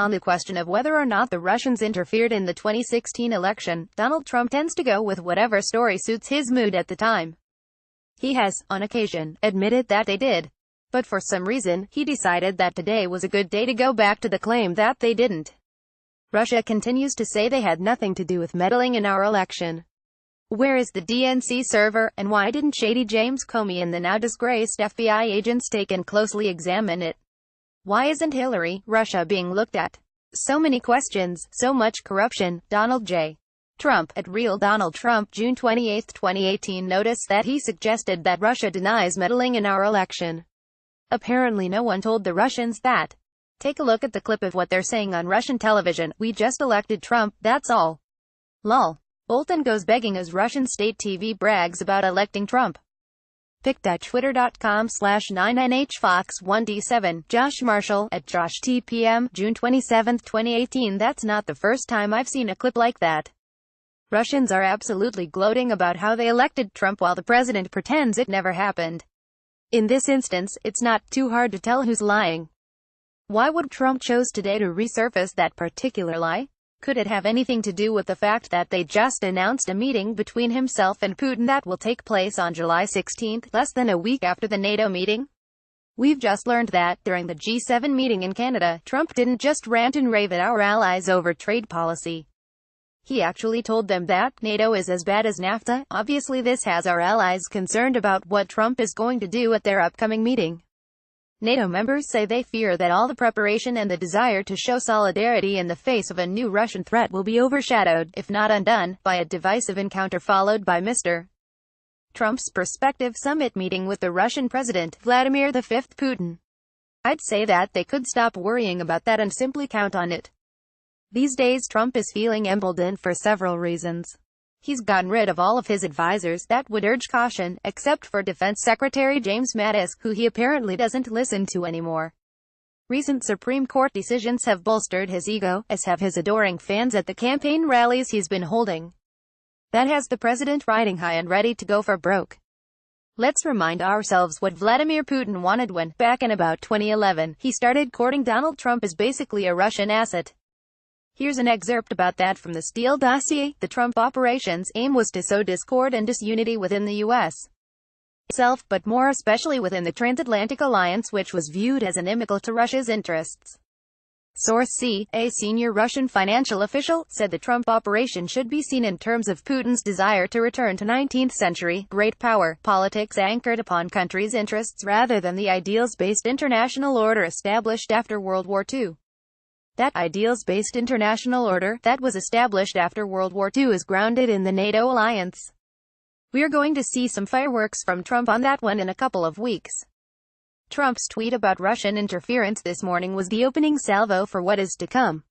On the question of whether or not the Russians interfered in the 2016 election, Donald Trump tends to go with whatever story suits his mood at the time. He has, on occasion, admitted that they did. But for some reason, he decided that today was a good day to go back to the claim that they didn't. Russia continues to say they had nothing to do with meddling in our election. Where is the DNC server, and why didn't shady James Comey and the now disgraced FBI agents take and closely examine it? Why isn't Hillary, Russia being looked at? So many questions, so much corruption. Donald J. Trump, at Real Donald Trump, June 28, 2018. Notice that he suggested that Russia denies meddling in our election. Apparently no one told the Russians that. Take a look at the clip of what they're saying on Russian television. We just elected Trump, that's all. Lol. Bolton goes begging as Russian state TV brags about electing Trump. Pic.twitter.com/99hfox1d7. Josh Marshall, at JoshTPM, June 27, 2018. That's not the first time I've seen a clip like that. Russians are absolutely gloating about how they elected Trump while the president pretends it never happened. In this instance, it's not too hard to tell who's lying. Why would Trump choose today to resurface that particular lie? Could it have anything to do with the fact that they just announced a meeting between himself and Putin that will take place on July 16, less than a week after the NATO meeting? We've just learned that, during the G7 meeting in Canada, Trump didn't just rant and rave at our allies over trade policy. He actually told them that NATO is as bad as NAFTA. Obviously this has our allies concerned about what Trump is going to do at their upcoming meeting. NATO members say they fear that all the preparation and the desire to show solidarity in the face of a new Russian threat will be overshadowed, if not undone, by a divisive encounter followed by Mr. Trump's prospective summit meeting with the Russian President, Vladimir V. Putin. I'd say that they could stop worrying about that and simply count on it. These days Trump is feeling emboldened for several reasons. He's gotten rid of all of his advisors that would urge caution, except for Defense Secretary James Mattis, who he apparently doesn't listen to anymore. Recent Supreme Court decisions have bolstered his ego, as have his adoring fans at the campaign rallies he's been holding. That has the president riding high and ready to go for broke. Let's remind ourselves what Vladimir Putin wanted when, back in about 2011, he started courting Donald Trump as basically a Russian asset. Here's an excerpt about that from the Steele dossier. The Trump operation's aim was to sow discord and disunity within the U.S. itself, but more especially within the transatlantic alliance, which was viewed as inimical to Russia's interests. Source C. A senior Russian financial official said the Trump operation should be seen in terms of Putin's desire to return to 19th-century, great power, politics anchored upon countries' interests rather than the ideals-based international order established after World War II. That ideals-based international order that was established after World War II is grounded in the NATO alliance. We're going to see some fireworks from Trump on that one in a couple of weeks. Trump's tweet about Russian interference this morning was the opening salvo for what is to come.